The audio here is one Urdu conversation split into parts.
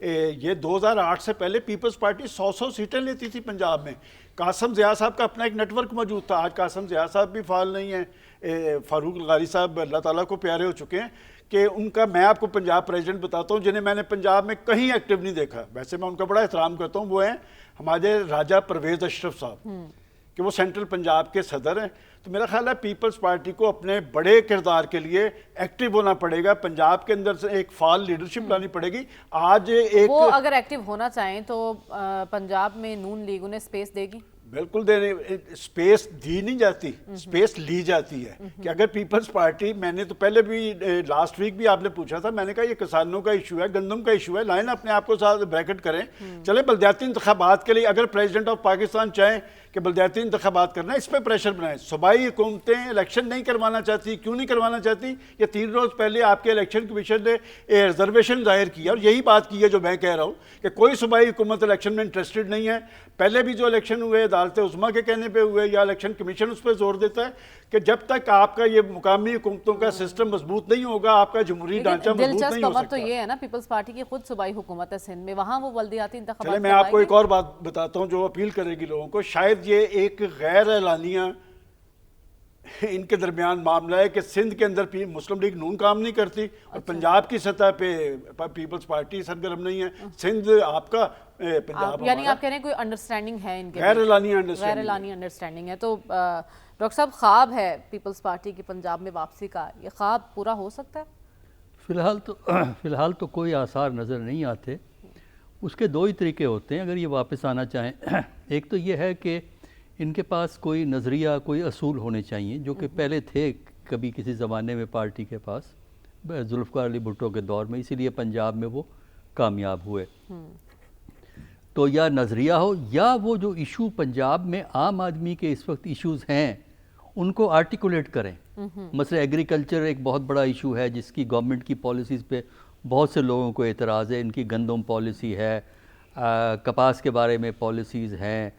یہ 2008 سے پہلے پیپلز پارٹی 100 سیٹیں لیتی تھی پنجاب میں. قاسم ضیاء صاحب کا اپنا ایک نیٹ ورک موجود تھا. آج قاسم ضیاء صاحب بھی فعال نہیں ہیں. فاروق الغاری صاحب اللہ تعالیٰ کو پیارے ہو چکے ہیں کہ ان کا میں آپ کو پنجاب پریزیڈنٹ بتاتا ہوں جنہیں میں نے پنجاب میں کہیں ایکٹیو نہیں دیکھا. ویسے میں ان کا بڑا احترام کرتا ہوں. وہ ہیں ہمارے راجہ پرویز اشرف صاحب کہ وہ سینٹرل پنجاب کے صدر ہیں. تو میرا خیال ہے پیپلز پارٹی کو اپنے بڑے کردار کے لیے ایکٹیو ہونا پڑے گا. پنجاب کے اندر سے ایک فعال لیڈرشپ لانی پڑے گی. آج ایک وہ اگر ایکٹیو ہونا چاہیں تو پنجاب میں نون لیگ انہیں سپیس دے گی؟ بالکل دینے. سپیس دی نہیں جاتی, سپیس لی جاتی ہے. کہ اگر پیپلز پارٹی, میں نے تو پہلے بھی لاسٹ ویک بھی آپ نے پوچھا تھا, میں نے کہا یہ کسانوں کا ایشو ہے, گندم کا ایشو ہے, لائن اپنے آپ کو ساتھ بریکٹ کریں. چلے بلدیاتی انتخابات کے لیے اگر پریزیڈنٹ آف پاکستان چاہیں کہ بلدیاتی انتخابات کرنا ہے, اس پہ پریشر بنائیں. صوبائی حکومتیں الیکشن نہیں کروانا چاہتی. کیوں نہیں کروانا چاہتی؟ یہ 3 روز پہلے آپ کے الیکشن کمیشن نے ریزرویشن ظاہر کیا اور یہی بات کی ہے جو میں کہہ رہا ہوں کہ کوئی صوبائی حکومت الیکشن میں انٹرسٹڈ نہیں ہے. پہلے بھی جو الیکشن ہوئے عدالت عظمیٰ کے کہنے پہ ہوئے یا الیکشن کمیشن اس پہ زور دیتا ہے کہ جب تک آپ کا یہ مقامی حکومتوں کا سسٹم مضبوط نہیں ہوگا, آپ کا جمہوری ڈھانچہ مضبوط نہیں ہو دلچسپ خبر تو سکتا. یہ ہے نا, پیپلز پارٹی کی خود صوبائی حکومت ہے سندھ میں, وہاں وہ بلدیاتی انتخابات چلے میں آپ کو ایک اور بات بتاتا ہوں جو اپیل کرے گی لوگوں کو. شاید یہ ایک غیر اعلانیہ ان کے درمیان معاملہ ہے کہ سندھ کے اندر مسلم لیگ نون کام نہیں کرتی اور پنجاب کی سطح پہ پیپلز پارٹی سرگرم نہیں ہے. سندھ آپ کا, پنجاب یعنی آپ کہہ رہے ہیں کوئی انڈرسٹینڈنگ ہے ان کے غیر اعلانیہ غیر اعلانی انڈرسٹینڈنگ ہے. تو ڈاکٹر صاحب خواب ہے پیپلز پارٹی کی پنجاب میں واپسی کا, یہ خواب پورا ہو سکتا ہے؟ فی الحال تو کوئی آثار نظر نہیں آتے. اس کے 2 ہی طریقے ہوتے ہیں اگر یہ واپس آنا چاہیں. ایک تو یہ ہے کہ ان کے پاس کوئی نظریہ, کوئی اصول ہونے چاہیے جو کہ پہلے تھے کبھی کسی زمانے میں پارٹی کے پاس ذوالفقار علی بھٹو کے دور میں, اسی لیے پنجاب میں وہ کامیاب ہوئے. تو یا نظریہ ہو یا وہ جو ایشو پنجاب میں عام آدمی کے اس وقت ایشوز ہیں ان کو آرٹیکولیٹ کریں. مثلا ایگریکلچر ایک بہت بڑا ایشو ہے جس کی گورنمنٹ کی پالیسیز پہ بہت سے لوگوں کو اعتراض ہے. ان کی گندم پالیسی ہے, کپاس کے بارے میں پالیسیز ہیں.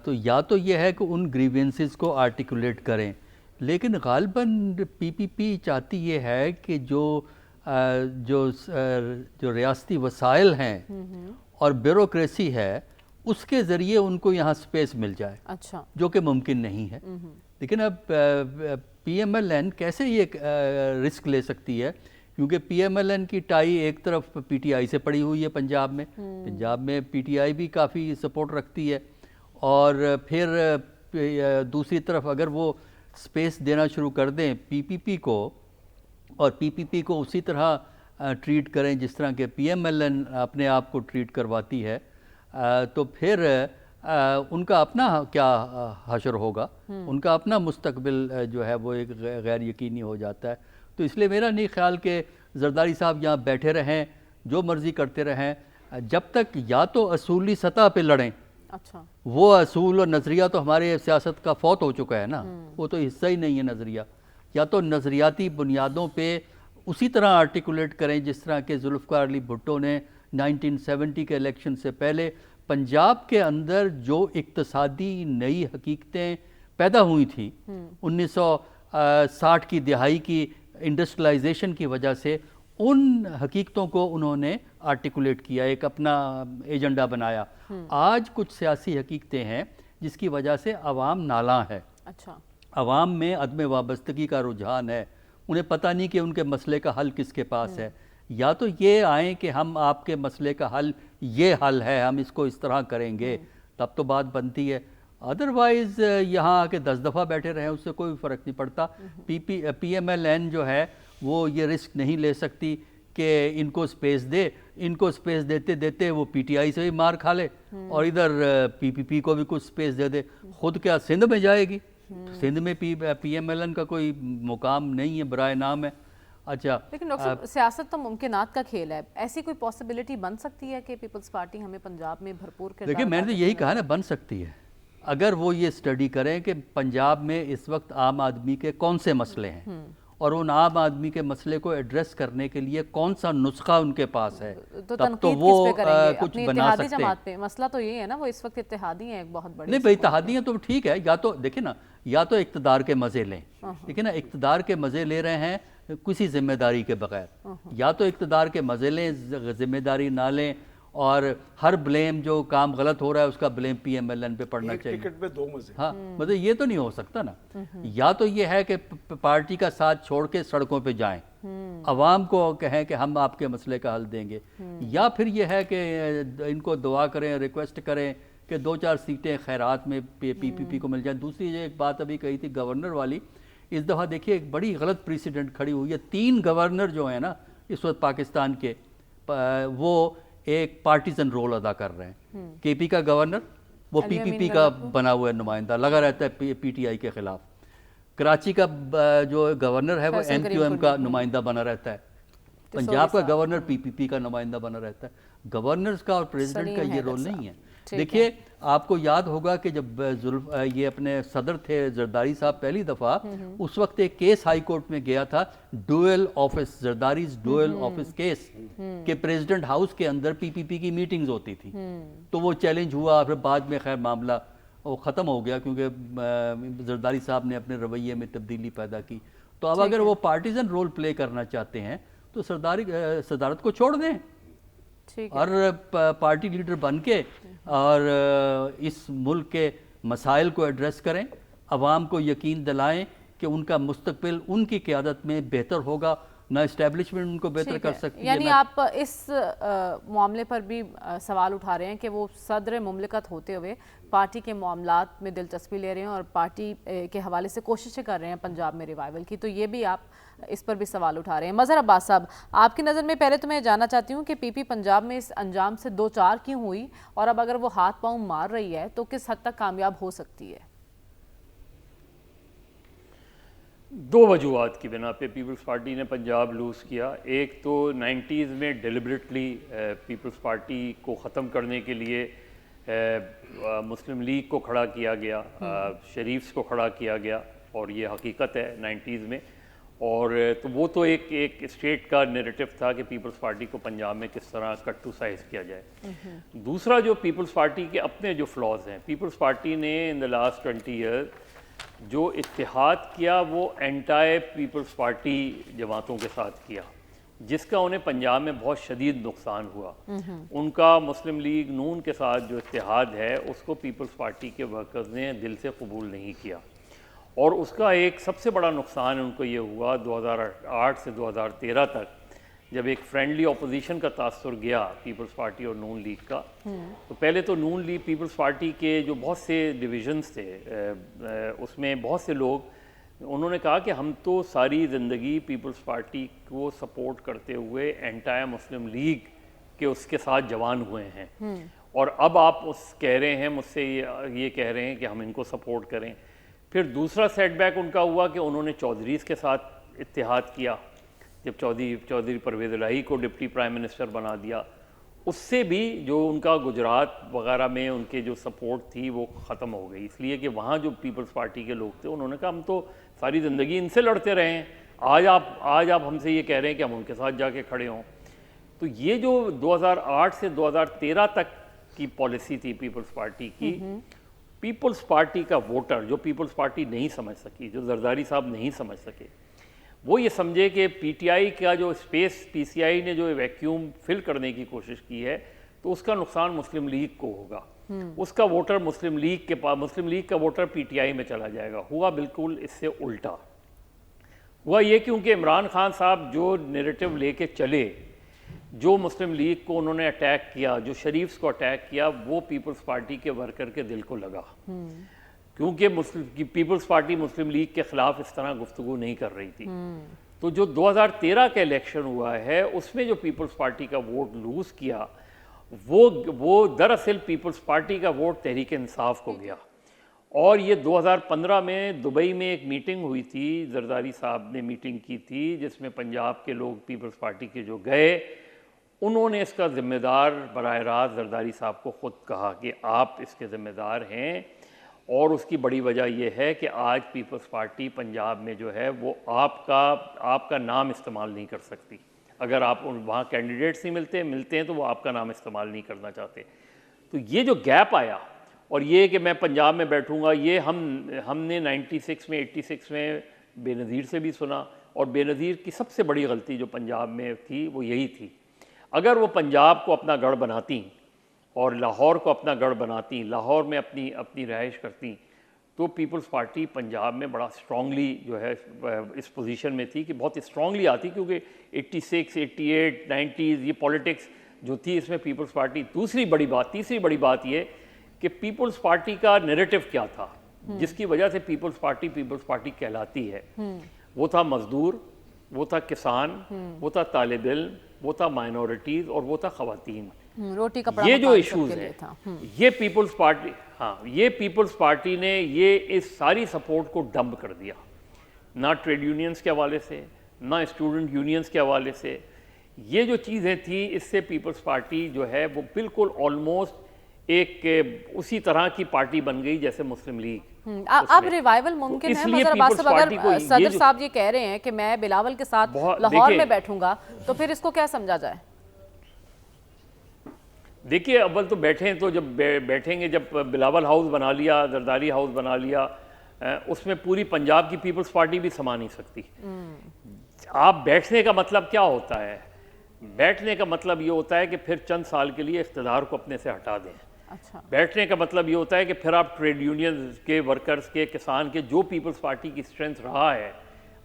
تو یا تو یہ ہے کہ ان گریوینسز کو آرٹیکولیٹ کریں, لیکن غالباً پی پی چاہتی یہ ہے کہ جو ریاستی وسائل ہیں اور بیوروکریسی ہے اس کے ذریعے ان کو یہاں سپیس مل جائے, اچھا, جو کہ ممکن نہیں ہے. لیکن اب پی ایم ایل این کیسے یہ رسک لے سکتی ہے, کیونکہ پی ایم ایل این کی ٹائی ایک طرف پی ٹی آئی سے پڑی ہوئی ہے پنجاب میں. پنجاب میں پی ٹی آئی بھی کافی سپورٹ رکھتی ہے, اور پھر دوسری طرف اگر وہ سپیس دینا شروع کر دیں پی پی پی کو اور پی پی پی کو اسی طرح ٹریٹ کریں جس طرح کہ پی ایم ایل این اپنے آپ کو ٹریٹ کرواتی ہے, تو پھر ان کا اپنا کیا حشر ہوگا, ان کا اپنا مستقبل جو ہے وہ ایک غیر یقینی ہو جاتا ہے. تو اس لیے میرا نہیں خیال کہ زرداری صاحب یہاں بیٹھے رہیں, جو مرضی کرتے رہیں, جب تک یا تو اصولی سطح پہ لڑیں. اچھا, وہ اصول اور نظریہ تو ہمارے سیاست کا فوت ہو چکا ہے نا, وہ تو حصہ ہی نہیں ہے نظریہ. یا تو نظریاتی بنیادوں پہ اسی طرح آرٹیکولیٹ کریں جس طرح کہ ذوالفقار علی بھٹو نے 1970 کے الیکشن سے پہلے پنجاب کے اندر جو اقتصادی نئی حقیقتیں پیدا ہوئی تھیں 1960 کی دہائی کی انڈسٹریلائزیشن کی وجہ سے, ان حقیقتوں کو انہوں نے آرٹیکولیٹ کیا, ایک اپنا ایجنڈا بنایا. آج کچھ سیاسی حقیقتیں ہیں جس کی وجہ سے عوام نالاں ہے. اچھا, عوام میں عدم وابستگی کا رجحان ہے, انہیں پتہ نہیں کہ ان کے مسئلے کا حل کس کے پاس ہے. یا تو یہ آئیں کہ ہم آپ کے مسئلے کا حل یہ حل ہے, ہم اس کو اس طرح کریں گے, تب تو بات بنتی ہے. ادروائز یہاں آ کے 10 دفعہ بیٹھے رہیں اس سے کوئی فرق نہیں پڑتا. پی ایم ایل این جو ہے وہ یہ رسک نہیں لے سکتی کہ ان کو سپیس دے, ان کو سپیس دیتے دیتے وہ پی ٹی آئی سے بھی مار کھا لے اور ادھر پی پی پی کو بھی کچھ سپیس دے دے. خود کیا سندھ میں جائے گی؟ سندھ میں پی ایم ایل این کا کوئی مقام نہیں ہے, برائے نام ہے. اچھا, لیکن ڈاکٹر صاحب سیاست تو ممکنات کا کھیل ہے, ایسی کوئی پاسبلٹی بن سکتی ہے کہ پیپلز پارٹی ہمیں پنجاب میں بھرپور کردار؟ دیکھیں میں نے یہی کہا نا, بن سکتی ہے اگر وہ یہ اسٹڈی کریں کہ پنجاب میں اس وقت عام آدمی کے کون سے مسئلے ہیں اور ان عام آدمی کے مسئلے کو ایڈریس کرنے کے لیے کون سا نسخہ ان کے پاس ہے, تب تو وہ کچھ بنا سکتے ہیں. مسئلہ تو یہ ہے نا, وہ اس وقت اتحادی ہیں ایک بہت بڑی. نہیں بھائی, اتحادی ہیں تو ٹھیک ہے, یا تو دیکھیں نا, یا تو اقتدار کے مزے لیں. دیکھیں نا, اقتدار کے مزے لے رہے ہیں کسی ذمہ داری کے بغیر. یا تو اقتدار کے مزے لیں, ذمہ داری نہ لیں, اور ہر بلیم جو کام غلط ہو رہا ہے اس کا blame P M L N پہ پڑنا چاہیے. ٹکٹ پہ دو مزے. ہاں مطلب یہ تو نہیں ہو سکتا نا. یا تو یہ ہے کہ پارٹی کا ساتھ چھوڑ کے سڑکوں پہ جائیں, عوام کو کہیں کہ ہم آپ کے مسئلے کا حل دیں گے, یا پھر یہ ہے کہ ان کو دعا کریں, ریکویسٹ کریں کہ 2-4 سیٹیں خیرات میں پی پی کو مل جائیں. دوسری یہ ایک بات ابھی کہی تھی گورنر والی, اس دفعہ دیکھیے ایک بڑی غلط پریسیڈنٹ کھڑی ہوئی ہے. 3 گورنر جو ہیں نا اس وقت پاکستان کے, وہ ایک پارٹیزن رول ادا کر رہے ہیں. کے پی کا گورنر وہ پی پی پی کا بنا ہوا ہے نمائندہ, لگا رہتا ہے پی ٹی آئی کے خلاف. کراچی کا جو گورنر ہے وہ ایم کیو ایم کا نمائندہ بنا رہتا ہے. پنجاب کا گورنر پی پی پی کا نمائندہ بنا رہتا ہے. گورنرز کا اور پریزیڈنٹ کا یہ رول نہیں ہے. دیکھیے آپ کو یاد ہوگا کہ جب یہ اپنے صدر تھے زرداری صاحب پہلی دفعہ, اس وقت ایک کیس ہائی کورٹ میں گیا تھا, dual office, Zardari's dual office case, کہ پریزیڈنٹ ہاؤس کے اندر پی پی پی کی میٹنگز ہوتی تھی. تو وہ چیلنج ہوا, پھر بعد میں خیر معاملہ وہ ختم ہو گیا کیونکہ زرداری صاحب نے اپنے رویے میں تبدیلی پیدا کی. تو اب اگر وہ پارٹیزن رول پلے کرنا چاہتے ہیں تو صدارت کو چھوڑ دیں اور پارٹی لیڈر بن کے اور اس ملک کے مسائل کو ایڈریس کریں, عوام کو یقین دلائیں کہ ان کا مستقبل ان کی قیادت میں بہتر ہوگا, نہ اسٹیبلشمنٹ ان کو بہتر کر سکتی ہے. یعنی آپ اس معاملے پر بھی سوال اٹھا رہے ہیں کہ وہ صدر مملکت ہوتے ہوئے پارٹی کے معاملات میں دلچسپی لے رہے ہیں اور پارٹی کے حوالے سے کوششیں کر رہے ہیں پنجاب میں ریوائول کی, تو یہ بھی آپ اس پر بھی سوال اٹھا رہے ہیں. مظہر عباس صاحب, آپ کی نظر میں پہلے تو میں جاننا چاہتی ہوں کہ پی پی پنجاب میں اس انجام سے 2-4 کیوں ہوئی, اور اب اگر وہ ہاتھ پاؤں مار رہی ہے تو کس حد تک کامیاب ہو سکتی ہے؟ 2 وجوہات کی بنا پہ پیپلز پارٹی نے پنجاب لوز کیا. ایک تو 90s میں ڈیلیبریٹلی پیپلز پارٹی کو ختم کرنے کے لیے مسلم لیگ کو کھڑا کیا گیا, شریفز کو کھڑا کیا گیا, اور یہ حقیقت ہے 90s میں. اور تو وہ تو ایک اسٹیٹ کا نیریٹو تھا کہ پیپلز پارٹی کو پنجاب میں کس طرح کٹ ٹو سائز کیا جائے. دوسرا جو پیپلز پارٹی کے اپنے جو فلاز ہیں, پیپلز پارٹی نے ان دا لاسٹ 20 ایئر جو اتحاد کیا وہ اینٹائی پیپلز پارٹی جماعتوں کے ساتھ کیا, جس کا انہیں پنجاب میں بہت شدید نقصان ہوا. ان کا مسلم لیگ نون کے ساتھ جو اتحاد ہے اس کو پیپلز پارٹی کے ورکرز نے دل سے قبول نہیں کیا, اور اس کا ایک سب سے بڑا نقصان ان کو یہ ہوا 2008 سے 2013 تک جب ایک فرینڈلی اپوزیشن کا تاثر گیا پیپلز پارٹی اور نون لیگ کا. تو پہلے تو نون لیگ پیپلز پارٹی کے جو بہت سے ڈویژنز تھے اس میں بہت سے لوگ انہوں نے کہا کہ ہم تو ساری زندگی پیپلز پارٹی کو سپورٹ کرتے ہوئے اینٹائی مسلم لیگ کے اس کے ساتھ جوان ہوئے ہیں, اور اب آپ کہہ رہے ہیں مجھ سے یہ کہہ رہے ہیں کہ ہم ان کو سپورٹ کریں. پھر دوسرا سیٹ بیک ان کا ہوا کہ انہوں نے چودھریز کے ساتھ اتحاد کیا, جب چودھری پرویز الہی کو ڈپٹی پرائم منسٹر بنا دیا. اس سے بھی جو ان کا گجرات وغیرہ میں ان کے جو سپورٹ تھی وہ ختم ہو گئی, اس لیے کہ وہاں جو پیپلز پارٹی کے لوگ تھے انہوں نے کہا ہم تو ساری زندگی ان سے لڑتے رہے ہیں, آج آپ ہم سے یہ کہہ رہے ہیں کہ ہم ان کے ساتھ جا کے کھڑے ہوں. تو یہ جو 2008 سے 2013 تک کی پالیسی تھی پیپلز پارٹی کی, پیپلز پارٹی کا ووٹر جو پیپلز پارٹی نہیں سمجھ سکی, جو زرداری صاحب نہیں سمجھ سکے, وہ یہ سمجھے کہ پی ٹی آئی کا جو اسپیس پی سی آئی نے جو ویکیوم فل کرنے کی کوشش کی ہے تو اس کا نقصان مسلم لیگ کو ہوگا. اس کا ووٹر مسلم لیگ کا ووٹر پی ٹی آئی میں چلا جائے گا. ہوا بالکل اس سے الٹا. ہوا یہ کیونکہ عمران خان صاحب جو نیریٹو لے کے چلے, جو مسلم لیگ کو انہوں نے اٹیک کیا, جو شریفز کو اٹیک کیا, وہ پیپلز پارٹی کے ورکر کے دل کو لگا, کیونکہ پیپلز پارٹی مسلم لیگ کے خلاف اس طرح گفتگو نہیں کر رہی تھی. تو جو 2013 کا الیکشن ہوا ہے اس میں جو پیپلز پارٹی کا ووٹ لوز کیا وہ دراصل پیپلز پارٹی کا ووٹ تحریک انصاف کو گیا. اور یہ 2015 میں دبئی میں ایک میٹنگ ہوئی تھی, زرداری صاحب نے میٹنگ کی تھی جس میں پنجاب کے لوگ پیپلز پارٹی کے جو گئے انہوں نے اس کا ذمہ دار براہ راست زرداری صاحب کو خود کہا کہ آپ اس کے ذمہ دار ہیں, اور اس کی بڑی وجہ یہ ہے کہ آج پیپلز پارٹی پنجاب میں جو ہے وہ آپ کا نام استعمال نہیں کر سکتی. اگر آپ وہاں کینڈیڈیٹس نہیں ملتے ہیں تو وہ آپ کا نام استعمال نہیں کرنا چاہتے. تو یہ جو گیپ آیا, اور یہ کہ میں پنجاب میں بیٹھوں گا, یہ ہم نے 96 میں 86 میں بے نظیر سے بھی سنا, اور بے نظیر کی سب سے بڑی غلطی جو پنجاب میں تھی وہ یہی تھی. اگر وہ پنجاب کو اپنا گڑھ بناتی اور لاہور کو اپنا گڑھ بناتی, لاہور میں اپنی رہائش کرتی, تو پیپلز پارٹی پنجاب میں بڑا اسٹرانگلی جو ہے اس پوزیشن میں تھی کہ بہت اسٹرانگلی آتی, کیونکہ 86, 88, 90s یہ پولیٹکس جو تھی اس میں پیپلز پارٹی. تیسری بڑی بات یہ کہ پیپلز پارٹی کا نیریٹو کیا تھا جس کی وجہ سے پیپلز پارٹی کہلاتی ہے. وہ تھا مزدور, وہ تھا کسان, وہ تھا طالب علم, وہ تھا مائنورٹیز اور وہ تھا خواتین. روٹی کپڑا یہ جو مکان ایشوز سب کے ہیں لیے تھا. یہ پیپلز پارٹی نے یہ اس ساری سپورٹ کو ڈمپ کر دیا, نہ ٹریڈ یونینز کے حوالے سے, نہ اسٹوڈنٹ یونینز کے حوالے سے. یہ جو چیزیں تھیں اس سے پیپلز پارٹی جو ہے وہ بالکل آلموسٹ ایک اسی طرح کی پارٹی بن گئی جیسے مسلم لیگ. اب ریوائول ممکن ہے مظہر عباس صاحب؟ اگر صدر صاحب یہ کہہ رہے ہیں کہ میں بلاول کے ساتھ لاہور میں بیٹھوں گا تو پھر اس کو کیا سمجھا جائے؟ دیکھیے اول تو جب بیٹھیں گے, جب بلاول ہاؤس بنا لیا, زرداری ہاؤس بنا لیا, اس میں پوری پنجاب کی پیپلز پارٹی بھی سما نہیں سکتی. آپ بیٹھنے کا مطلب کیا ہوتا ہے؟ بیٹھنے کا مطلب یہ ہوتا ہے کہ پھر چند سال کے لیے اقتدار کو اپنے سے ہٹا دیں. بیٹھنے کا مطلب یہ ہوتا ہے کہ پھر آپ ٹریڈ یونینز کے, ورکرز کے, کسان کے, جو پیپلز پارٹی کی اسٹرینتھ رہا ہے,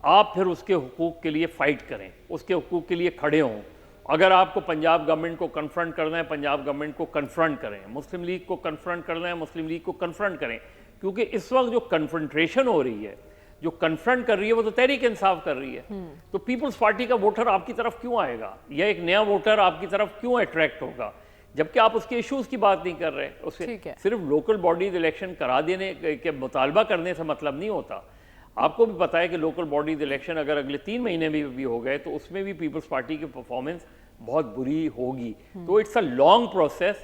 آپ پھر اس کے حقوق کے لیے فائٹ کریں, اس کے حقوق کے لیے کھڑے ہوں. اگر آپ کو پنجاب گورنمنٹ کو کنفرنٹ کرنا ہے, پنجاب گورنمنٹ کو کنفرنٹ کریں. مسلم لیگ کو کنفرنٹ کرنا ہے, مسلم لیگ کو کنفرنٹ کریں. کیونکہ اس وقت جو کنفرنٹریشن ہو رہی ہے, جو کنفرنٹ کر رہی ہے, وہ تو تحریک انصاف کر رہی ہے. تو پیپلز پارٹی کا ووٹر آپ کی طرف کیوں آئے گا, یا ایک نیا ووٹر آپ کی طرف کیوں اٹریکٹ ہوگا, جبکہ آپ اس کے ایشوز کی بات نہیں کر رہے. اسے صرف لوکل باڈیز الیکشن کرا دینے کے مطالبہ کرنے سے مطلب نہیں ہوتا. آپ کو بھی پتا ہے کہ لوکل باڈیز الیکشن اگر اگلے 3 مہینے بھی ہو گئے تو اس میں بھی پیپلز پارٹی کی پرفارمنس بہت بری ہوگی. تو it's a long process.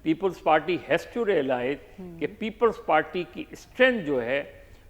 People's Party has to realise کہ پیپلز پارٹی کی اسٹرینتھ جو ہے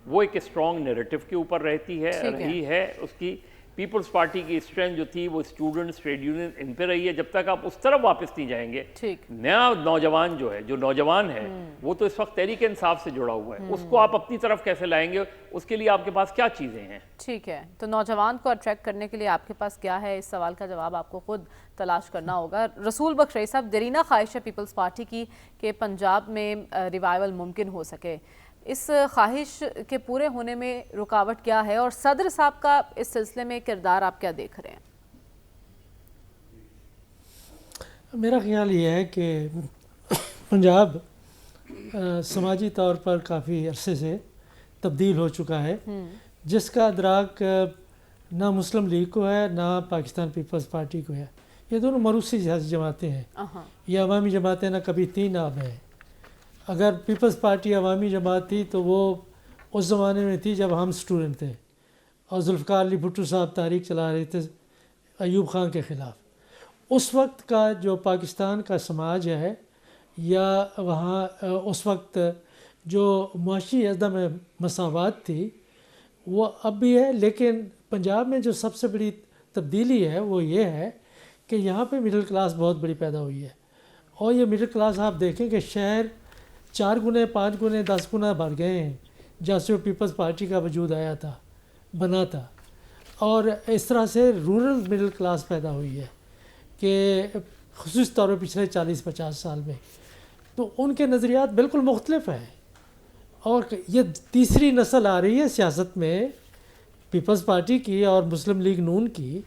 وہ ایک اسٹرانگ نیریٹو کے اوپر رہی ہے. اس کی پیپلز پارٹی کی اسٹرینتھ جو تھی وہ اسٹوڈنٹس, ٹریڈ یونین, ان پہ رہی ہے. جب تک آپ اس طرف واپس نہیں جائیں گے, نیا نوجوان جو نوجوان ہے وہ تو اس وقت تحریک انصاف سے جڑا ہوا ہے, اس کو آپ اپنی طرف کیسے لائیں گے, اس کے لیے آپ کے پاس کیا چیزیں ہیں؟ ٹھیک ہے, تو نوجوان کو اٹریکٹ کرنے کے لیے آپ کے پاس کیا ہے, اس سوال کا جواب آپ کو خود تلاش کرنا ہوگا. رسول بخش رئی صاحب, دیرینہ خواہش ہے پیپلز پارٹی کی کہ پنجاب میں ریوائول ممکن ہو سکے. اس خواہش کے پورے ہونے میں رکاوٹ کیا ہے, اور صدر صاحب کا اس سلسلے میں کردار آپ کیا دیکھ رہے ہیں؟ میرا خیال یہ ہے کہ پنجاب سماجی طور پر کافی عرصے سے تبدیل ہو چکا ہے, جس کا ادراک نہ مسلم لیگ کو ہے نہ پاکستان پیپلز پارٹی کو ہے. یہ دونوں مروسی سیاسی جماعتیں ہیں, یہ عوامی جماعتیں نہ کبھی تھیں نہ اب ہیں. اگر پیپلز پارٹی عوامی جماعت تھی تو وہ اس زمانے میں تھی جب ہم اسٹوڈنٹ تھے اور ذوالفقار علی بھٹو صاحب تحریک چلا رہے تھے ایوب خان کے خلاف. اس وقت کا جو پاکستان کا سماج ہے یا وہاں اس وقت جو معاشی عدم مساوات تھی وہ اب بھی ہے, لیکن پنجاب میں جو سب سے بڑی تبدیلی ہے وہ یہ ہے کہ یہاں پہ مڈل کلاس بہت بڑی پیدا ہوئی ہے. اور یہ مڈل کلاس آپ دیکھیں کہ شہر 4 گنے 5 گنے 10 گنا بڑھ گئے ہیں جہاں سے پیپلز پارٹی کا وجود آیا تھا, بنا تھا. اور اس طرح سے رورل مڈل کلاس پیدا ہوئی ہے کہ خصوصی طور پر پچھلے 40-50 سال میں, تو ان کے نظریات بالکل مختلف ہیں. اور یہ تیسری نسل آ رہی ہے سیاست میں پیپلز پارٹی کی اور مسلم لیگ نون کی,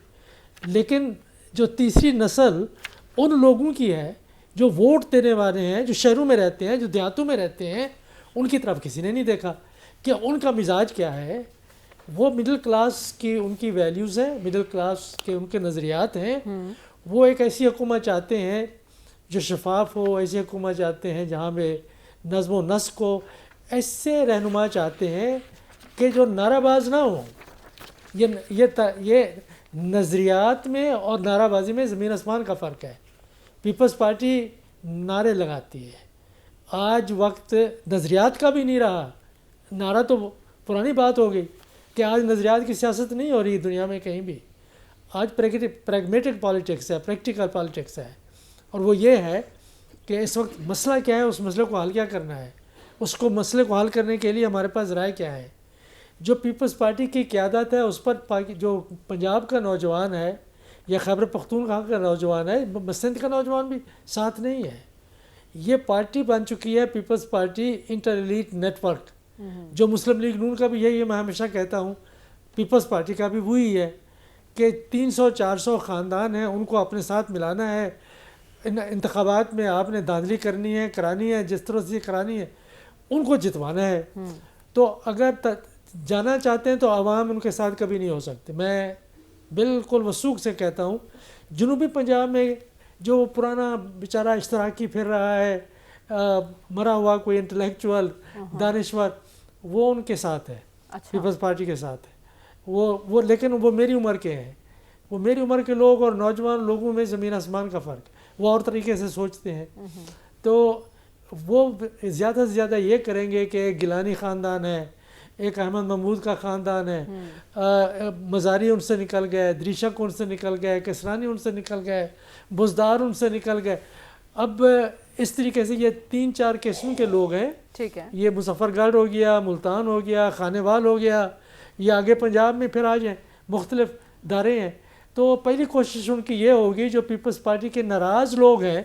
لیکن جو تیسری نسل ان لوگوں کی ہے جو ووٹ دینے والے ہیں, جو شہروں میں رہتے ہیں, جو دیہاتوں میں رہتے ہیں, ان کی طرف کسی نے نہیں دیکھا کہ ان کا مزاج کیا ہے. وہ مڈل کلاس کی ان کی ویلیوز ہیں, مڈل کلاس کے ان کے نظریات ہیں. وہ ایک ایسی حکومت چاہتے ہیں جو شفاف ہو, ایسی حکومت چاہتے ہیں جہاں میں نظم و نسق ہو, ایسے رہنما چاہتے ہیں کہ جو نعرہ باز نہ ہوں. یہ نظریات میں اور نعرہ بازی میں زمین آسمان کا فرق ہے. پیپلز پارٹی نعرے لگاتی ہے, آج وقت نظریات کا بھی نہیں رہا. نعرہ تو پرانی بات ہو گئی کہ آج نظریات کی سیاست نہیں ہو رہی دنیا میں کہیں بھی. آج پریگمیٹک پالیٹکس ہے, پریکٹیکل پالیٹکس ہے. اور وہ یہ ہے کہ اس وقت مسئلہ کیا ہے, اس مسئلے کو حل کیا کرنا ہے, اس کو مسئلے کو حل کرنے کے لیے ہمارے پاس رائے کیا ہے. جو پیپلز پارٹی کی قیادت ہے اس پر جو پنجاب کا نوجوان ہے یا خیبر پختونخوا کا نوجوان ہے، سندھ کا نوجوان بھی ساتھ نہیں ہے. یہ پارٹی بن چکی ہے People's Party inter elite network, جو مسلم لیگ نون کا بھی یہی ہے. میں ہمیشہ کہتا ہوں پیپلز پارٹی کا بھی وہی ہے کہ 300-400 خاندان ہیں، ان کو اپنے ساتھ ملانا ہے. انتخابات میں آپ نے دھاندلی کرانی ہے جس طرح سے کرانی ہے، ان کو جتوانا ہے. تو اگر جانا چاہتے ہیں تو عوام ان کے ساتھ کبھی نہیں ہو سکتے. میں بالکل وثوق سے کہتا ہوں جنوبی پنجاب میں جو پرانا بیچارہ اشتراکی پھر رہا ہے، مرا ہوا کوئی انٹلیکچوئل دانشور، وہ ان کے ساتھ ہے، پیپلز پارٹی کے ساتھ ہے. وہ لیکن وہ میری عمر کے ہیں، وہ میری عمر کے لوگ اور نوجوان لوگوں میں زمین آسمان کا فرق، وہ اور طریقے سے سوچتے ہیں. تو وہ زیادہ سے زیادہ یہ کریں گے کہ ایک گیلانی خاندان ہے، ایک احمد محمود کا خاندان ہے، مزاری ان سے نکل گئے، دریشک ان سے نکل گئے، کسرانی ان سے نکل گئے، بزدار ان سے نکل گئے. اب اس طریقے سے یہ 3-4 قسم کے لوگ ہیں. ٹھیک ہے، یہ مظفر گڑھ ہو گیا، ملتان ہو گیا، خانے وال ہو گیا، یہ آگے پنجاب میں پھر آ جائیں، مختلف دارے ہیں. تو پہلی کوشش ان کی یہ ہوگی جو پیپلز پارٹی کے ناراض لوگ ہیں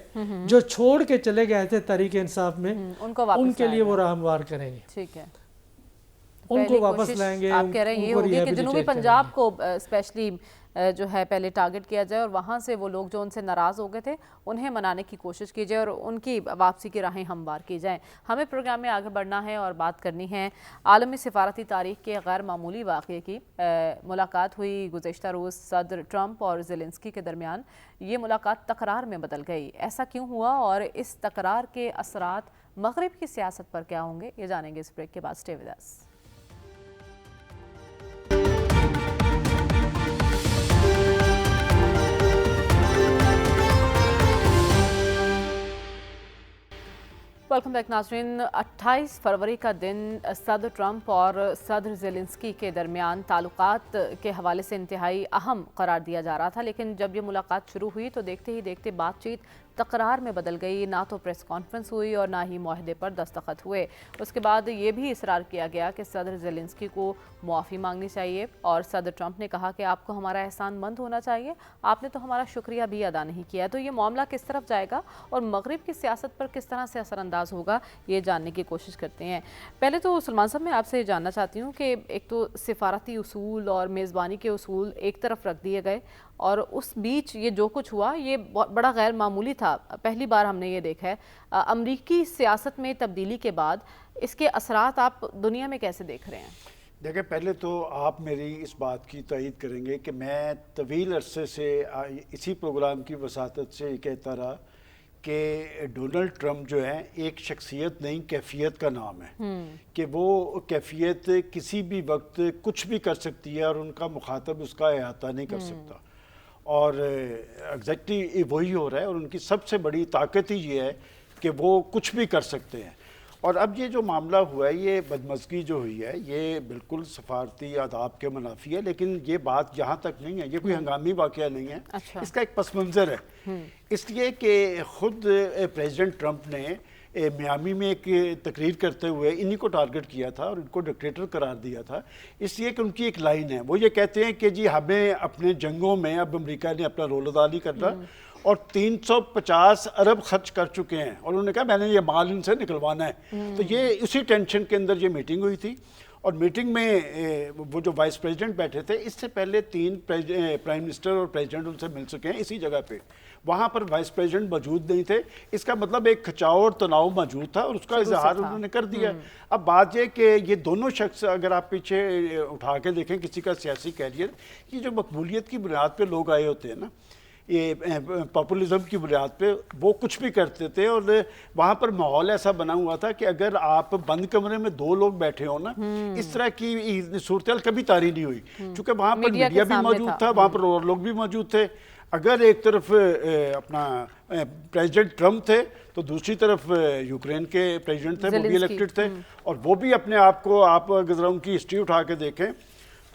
جو چھوڑ کے چلے گئے تھے تحریک انصاف میں، ان کے لیے وہ راہ ہموار کریں گے. ٹھیک ہے، ان کو واپس لائیں گے. آپ کہہ رہے ہیں یہ ہوگی کہ جنوبی پنجاب کو اسپیشلی جو ہے پہلے ٹارگٹ کیا جائے اور وہاں سے وہ لوگ جو ان سے ناراض ہو گئے تھے انہیں منانے کی کوشش کی جائے اور ان کی واپسی کی راہیں ہموار کی جائیں. ہمیں پروگرام میں آگے بڑھنا ہے اور بات کرنی ہے عالمی سفارتی تاریخ کے غیر معمولی واقعے کی. ملاقات ہوئی گزشتہ روز صدر ٹرمپ اور زیلنسکی کے درمیان. یہ ملاقات تکرار میں بدل گئی، ایسا کیوں ہوا اور اس تکرار کے اثرات مغرب کی سیاست پر کیا ہوں گے، یہ جانیں گے اس بریک کے بعد. Stay with us. Welcome back ناظرین. 28 فروری کا دن صدر ٹرمپ اور صدر زیلنسکی کے درمیان تعلقات کے حوالے سے انتہائی اہم قرار دیا جا رہا تھا، لیکن جب یہ ملاقات شروع ہوئی تو دیکھتے ہی دیکھتے بات چیت تکرار میں بدل گئی. نہ تو پریس کانفرنس ہوئی اور نہ ہی معاہدے پر دستخط ہوئے. اس کے بعد یہ بھی اصرار کیا گیا کہ صدر زیلنسکی کو معافی مانگنی چاہیے اور صدر ٹرمپ نے کہا کہ آپ کو ہمارا احسان مند ہونا چاہیے، آپ نے تو ہمارا شکریہ بھی ادا نہیں کیا. تو یہ معاملہ کس طرف جائے گا اور مغرب کی سیاست پر کس طرح سے اثر انداز ہوگا، یہ جاننے کی کوشش کرتے ہیں. پہلے تو سلمان صاحب میں آپ سے یہ جاننا چاہتی ہوں کہ ایک تو سفارتی اصول اور میزبانی کے اصول ایک طرف رکھ دیے گئے اور اس بیچ یہ جو کچھ ہوا یہ بڑا غیر معمولی تھا. پہلی بار ہم نے یہ دیکھا ہے. امریکی سیاست میں تبدیلی کے بعد اس کے اثرات آپ دنیا میں کیسے دیکھ رہے ہیں؟ دیکھیں، پہلے تو آپ میری اس بات کی تائید کریں گے کہ میں طویل عرصے سے اسی پروگرام کی وساطت سے یہ کہتا رہا کہ ڈونلڈ ٹرمپ جو ہے ایک شخصیت نہیں کیفیت کا نام ہے، کہ وہ کیفیت کسی بھی وقت کچھ بھی کر سکتی ہے اور ان کا مخاطب اس کا احاطہ نہیں کر سکتا. اور ایگزیکٹلی وہی ہو رہا ہے اور ان کی سب سے بڑی طاقت ہی یہ ہے کہ وہ کچھ بھی کر سکتے ہیں. اور اب یہ جو معاملہ ہوا ہے، یہ بدمزگی جو ہوئی ہے، یہ بالکل سفارتی آداب کے منافی ہے. لیکن یہ بات یہاں تک نہیں ہے، یہ کوئی ہنگامی واقعہ نہیں ہے. اس کا ایک پس منظر ہے، اس لیے کہ خود پریزیڈنٹ ٹرمپ نے میامی میں ایک تقریر کرتے ہوئے انہی کو ٹارگٹ کیا تھا اور ان کو ڈکٹیٹر قرار دیا تھا. اس لیے کہ ان کی ایک لائن ہے، وہ یہ کہتے ہیں کہ جی ہمیں اپنے جنگوں میں اب امریکہ نے اپنا رول ادا نہیں کرنا اور 350 ارب خرچ کر چکے ہیں اور انہوں نے کہا میں نے یہ مال ان سے نکلوانا ہے. تو یہ اسی ٹینشن کے اندر یہ میٹنگ ہوئی تھی اور میٹنگ میں وہ جو وائس پریزیڈنٹ بیٹھے تھے، اس سے پہلے 3 پرائم منسٹر اور پریزیڈنٹ ان سے مل سکے ہیں اسی جگہ پہ. وہاں پر وائس پریزیڈنٹ موجود نہیں تھے. اس کا مطلب ایک کھچاؤ اور تناؤ موجود تھا اور اس کا اظہار انہوں نے کر دیا. اب بات یہ کہ یہ دونوں شخص اگر آپ پیچھے اٹھا کے دیکھیں کسی کا سیاسی کیریئر، یہ جو مقبولیت کی بنیاد پہ لوگ آئے ہوتے ہیں نا، یہ پاپولزم کی بنیاد پہ وہ کچھ بھی کرتے تھے اور وہاں پر ماحول ایسا بنا ہوا تھا کہ اگر آپ بند کمرے میں 2 لوگ بیٹھے ہو نا، اس طرح کی صورتحال کبھی طاری نہیں ہوئی، چونکہ وہاں پر میڈیا بھی موجود تھا، وہاں پر اور لوگ بھی موجود تھے. اگر ایک طرف اپنا پریزیڈنٹ ٹرمپ تھے تو دوسری طرف یوکرین کے پریزیڈنٹ تھے، وہ بھی الیکٹڈ تھے اور وہ بھی اپنے آپ کو، آپ اگر ان کی ہسٹری اٹھا کے دیکھیں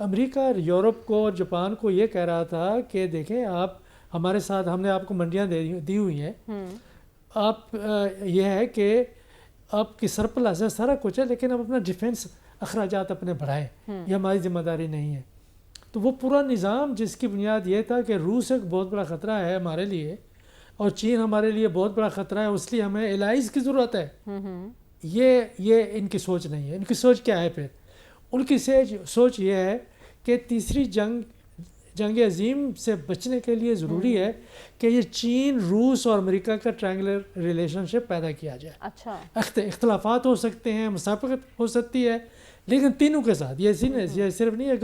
امریکہ اور یورپ کو اور جاپان کو یہ کہہ رہا تھا کہ دیکھیں آپ ہمارے ساتھ، ہم نے آپ کو منڈیاں دی ہوئی ہیں، آپ یہ ہے کہ آپ کی سرپلس ہے، سارا کچھ ہے، لیکن آپ اپنا ڈیفینس اخراجات اپنے بڑھائیں، یہ ہماری ذمہ داری نہیں ہے. تو وہ پورا نظام جس کی بنیاد یہ تھا کہ روس ایک بہت بڑا خطرہ ہے ہمارے لیے اور چین ہمارے لیے بہت بڑا خطرہ ہے، اس لیے ہمیں الائز کی ضرورت ہے. یہ ان کی سوچ نہیں ہے. ان کی سوچ کیا ہے پھر؟ ان کی سوچ یہ ہے کہ تیسری جنگ عظیم سے بچنے کے لیے ضروری ہے کہ یہ چین، روس اور امریکہ کا ٹرائنگولر ریلیشن شپ پیدا کیا جائے. اچھا، اختلافات ہو سکتے ہیں، مسابقت ہو سکتی ہے، لیکن تینوں کے ساتھ. یہ صرف نہیں ہے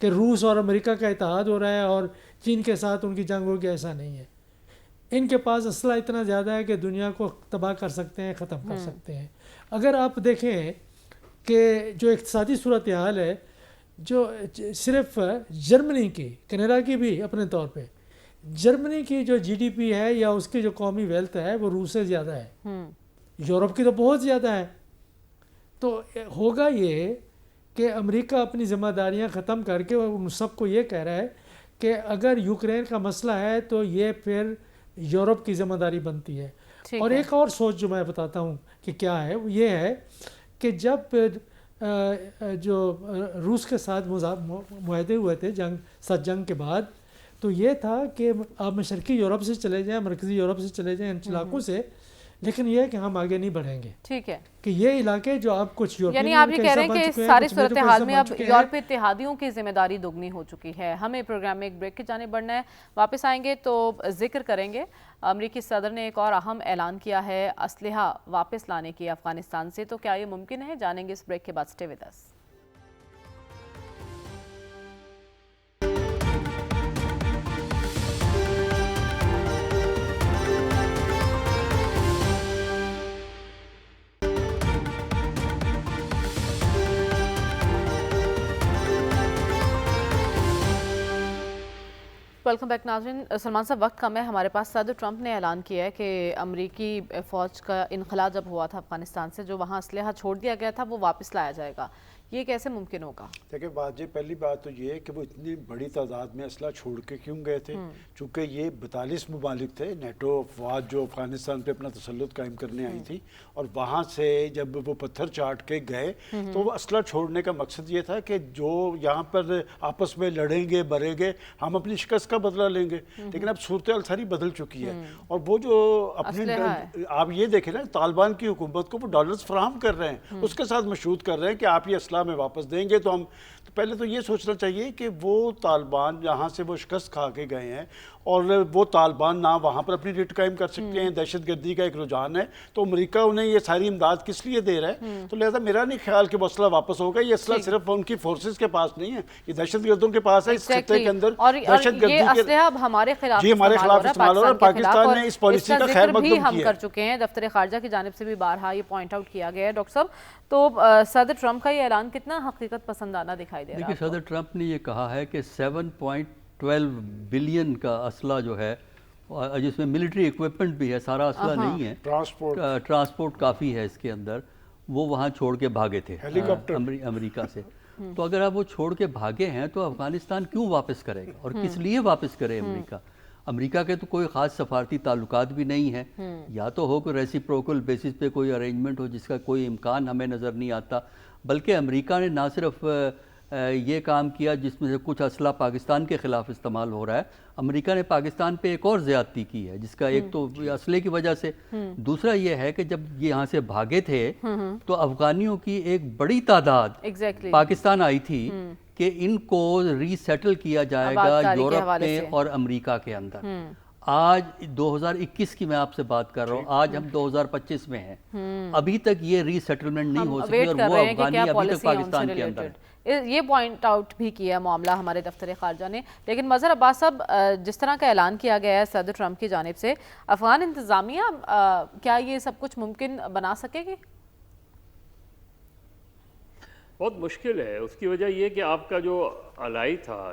کہ روس اور امریکہ کا اتحاد ہو رہا ہے اور چین کے ساتھ ان کی جنگ ہوگی، ایسا نہیں ہے. ان کے پاس اسلحہ اتنا زیادہ ہے کہ دنیا کو تباہ کر سکتے ہیں، ختم کر سکتے ہیں. اگر آپ دیکھیں کہ جو اقتصادی صورتحال ہے، جو صرف جرمنی کی، کینیڈا کی بھی اپنے طور پہ، جرمنی کی جو جی ڈی پی ہے یا اس کی جو قومی ویلتھ ہے وہ روس سے زیادہ ہے، یورپ کی تو بہت زیادہ ہے. تو ہوگا یہ کہ امریکہ اپنی ذمہ داریاں ختم کر کے ان سب کو یہ کہہ رہا ہے کہ اگر یوکرین کا مسئلہ ہے تو یہ پھر یورپ کی ذمہ داری بنتی ہے. اور ایک اور سوچ جو میں بتاتا ہوں کہ کیا ہے، وہ یہ ہے کہ جب جو روس کے ساتھ معاہدے ہوئے تھے جنگ کے بعد، تو یہ تھا کہ آپ مشرقی یورپ سے چلے جائیں، مرکزی یورپ سے چلے جائیں، ان علاقوں سے، لیکن یہ ہے کہ ہم آگے نہیں بڑھیں گے. ٹھیک ہے، کہ یہ علاقے جو آپ کچھ یعنی آپ یہ کہہ رہے ہیں کہ اس ساری صورتحال میں اب یورپی اتحادیوں کی ذمہ داری دگنی ہو چکی ہے. ہمیں پروگرام میں ایک بریک کی جانب بڑھنا ہے. واپس آئیں گے تو ذکر کریں گے امریکی صدر نے ایک اور اہم اعلان کیا ہے اسلحہ واپس لانے کی افغانستان سے. تو کیا یہ ممکن ہے؟ جانیں گے اس بریک کے بعد. Stay with us. Welcome back ناظرین. سلمان صاحب، وقت کم ہے ہمارے پاس. صدر ٹرمپ نے اعلان کیا ہے کہ امریکی فوج کا انخلا جب ہوا تھا افغانستان سے، جو وہاں اسلحہ چھوڑ دیا گیا تھا وہ واپس لایا جائے گا. یہ کیسے ممکن ہوگا؟ دیکھیں بات جی، پہلی بات تو یہ ہے کہ وہ اتنی بڑی تعداد میں اسلحہ چھوڑ کے کیوں گئے تھے؟ چونکہ یہ 42 ممالک تھے نیٹو افواج جو افغانستان پہ اپنا تسلط قائم کرنے آئی تھی، اور وہاں سے جب وہ پتھر چاٹ کے گئے تو وہ اسلحہ چھوڑنے کا مقصد یہ تھا کہ جو یہاں پر آپس میں لڑیں گے بریں گے، ہم اپنی شکست کا بدلہ لیں گے. لیکن اب صورتحال ساری بدل چکی ہے، اور وہ جو اپنے آپ یہ دیکھیں نا، طالبان کی حکومت کو وہ ڈالرز فراہم کر رہے ہیں، اس کے ساتھ مشروط کر رہے ہیں کہ آپ یہ اسلحہ میں واپس دیں گے. تو ہم پہلے تو یہ سوچنا چاہیے کہ وہ طالبان جہاں سے وہ شکست کھا کے گئے ہیں، اور وہ طالبان نہ وہاں پر اپنی ریٹ قائم کر سکتے ہیں، دہشت گردی کا ایک رجحان ہے، تو امریکہ انہیں یہ ساری امداد کس لیے دے رہا ہے؟ تو لہذا میرا نہیں خیال کہ وہ اسلحہ واپس ہوگا. یہ اسلحہ صرف ان کی فورسز کے پاس نہیں ہے، یہ دہشت گردوں کے پاس ہے. اس خطے کے اندر دہشت گردی یہ اسلحہ اب ہمارے خلاف استعمال ہو رہا ہے. پاکستان نے اس پالیسی کا خیر مقدم کیا ہے. ہم کر چکے ہیں، دفتر خارجہ کی جانب سے بھی بارہا یہ پوائنٹ آؤٹ کیا گیا ہے. ڈاکٹر صاحب، تو صدر ٹرمپ کا یہ اعلان کتنا حقیقت پسندانہ دکھائی دے رہا ہے؟ دیکھیے، صدر ٹرمپ نے یہ کہا ہے کہ 7.12 بلین کا اسلحہ جو ہے، جس میں ملٹری ایکوپمنٹ بھی ہے، سارا اسلحہ نہیں ہے، ٹرانسپورٹ کافی ہے اس کے اندر، وہ وہاں چھوڑ کے بھاگے تھے امریکہ سے. تو اگر آپ وہ چھوڑ کے بھاگے ہیں تو افغانستان کیوں واپس کرے گا، اور کس لیے واپس کرے امریکہ کے تو کوئی خاص سفارتی تعلقات بھی نہیں ہیں. یا تو ہو کوئی ریسیپروکل بیسس پہ کوئی ارینجمنٹ ہو جس کا کوئی امکان ہمیں نظر نہیں آتا، بلکہ امریکہ نے نہ صرف یہ کام کیا جس میں سے کچھ اسلحہ پاکستان کے خلاف استعمال ہو رہا ہے، امریکہ نے پاکستان پہ ایک اور زیادتی کی ہے، جس کا ایک تو اسلحے کی وجہ سے، دوسرا یہ ہے کہ جب یہ یہاں سے بھاگے تھے تو افغانیوں کی ایک بڑی تعداد پاکستان آئی تھی کہ ان کو ری سیٹل کیا جائے گا یورپ میں اور امریکہ کے اندر. آج 2021 کی میں آپ سے بات کر رہا ہوں، آج ہم 2025 میں ہیں، ابھی تک یہ ری سیٹلمنٹ نہیں ہو سکی، اور وہ افغانی ابھی تک پاکستان کے اندر ہے. یہ پوائنٹ آؤٹ بھی کیا معاملہ ہمارے دفتر خارجہ نے. لیکن مظہر عباس صاحب، جس طرح کا اعلان کیا گیا ہے صدر ٹرمپ کی جانب سے، افغان انتظامیہ کیا یہ سب کچھ ممکن بنا سکے گی؟ بہت مشکل ہے. اس کی وجہ یہ کہ آپ کا جو الائی تھا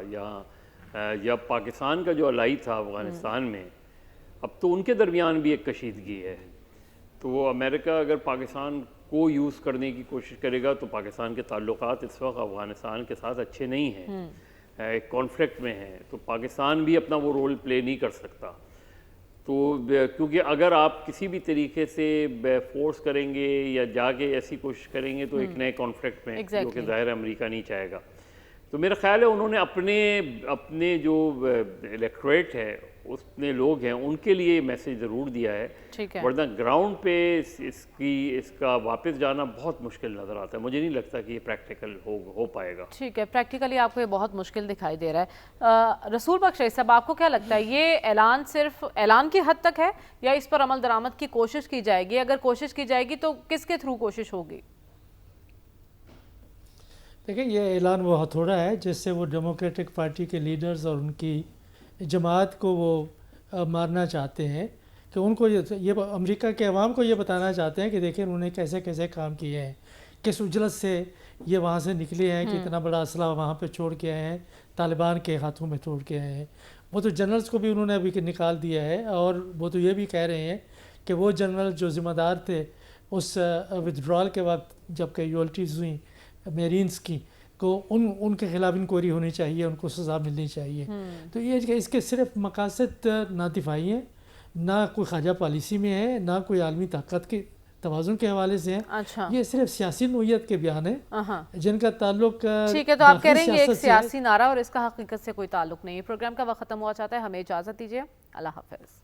یا پاکستان کا جو الائی تھا افغانستان میں، اب تو ان کے درمیان بھی ایک کشیدگی ہے. تو وہ امریکہ اگر پاکستان کو یوز کرنے کی کوشش کرے گا تو پاکستان کے تعلقات اس وقت افغانستان کے ساتھ اچھے نہیں ہیں، ایک کانفلکٹ میں ہیں، تو پاکستان بھی اپنا وہ رول پلے نہیں کر سکتا. تو کیونکہ اگر آپ کسی بھی طریقے سے فورس کریں گے یا جا کے ایسی کوشش کریں گے تو ایک نئے کانفلکٹ میں جو کہ ظاہر امریکہ نہیں چاہے گا. تو میرا خیال ہے انہوں نے اپنے جو الیکٹوریٹ ہے اس میں لوگ ہیں ان کے لیے میسیج ضرور دیا ہے، ورنہ گراؤنڈ پہ اس کا واپس جانا بہت مشکل نظر آتا ہے. مجھے نہیں لگتا کہ یہ پریکٹیکل ہو پائے گا. ٹھیک ہے، پریکٹیکلی آپ کو یہ بہت مشکل دکھائی دے رہا ہے. رسول بخش صاحب، آپ کو کیا لگتا ہے یہ اعلان صرف اعلان کی حد تک ہے یا اس پر عمل درآمد کی کوشش کی جائے گی؟ اگر کوشش کی جائے گی تو کس کے تھرو کوشش ہوگی؟ دیکھیں، یہ اعلان وہ ہتھوڑا ہے جس سے وہ ڈیموکریٹک پارٹی کے لیڈرز اور ان کی جماعت کو وہ مارنا چاہتے ہیں، کہ ان کو یہ امریکہ کے عوام کو یہ بتانا چاہتے ہیں کہ دیکھیں انہوں نے کیسے کیسے کام کیے ہیں، کس اجلت سے یہ وہاں سے نکلے ہیں، کہ اتنا بڑا اسلحہ وہاں پہ چھوڑ کے آئے ہیں، طالبان کے ہاتھوں میں چھوڑ کے آئے ہیں. وہ تو جنرلز کو بھی انہوں نے ابھی نکال دیا ہے، اور وہ تو یہ بھی کہہ رہے ہیں کہ وہ جنرل جو ذمہ دار تھے اس ودڈرال کے وقت جب کیجوالٹیز ہوئیں میرینز کی، کو ان کے خلاف انکوائری ہونی چاہیے، ان کو سزا ملنی چاہیے. تو یہ اس کے صرف مقاصد نہ دفاعی ہیں، نہ کوئی خواجہ پالیسی میں ہے، نہ کوئی عالمی طاقت کے توازن کے حوالے سے ہیں. یہ صرف سیاسی نوعیت کے بیان ہیں جن کا تعلق. ٹھیک ہے، تو آپ کہہ رہے ہیں یہ ایک سیاسی نعرہ اور اس کا حقیقت سے کوئی تعلق نہیں ہے. پروگرام کا وقت ختم ہوا چاہتا ہے، ہمیں اجازت دیجیے. اللہ حافظ.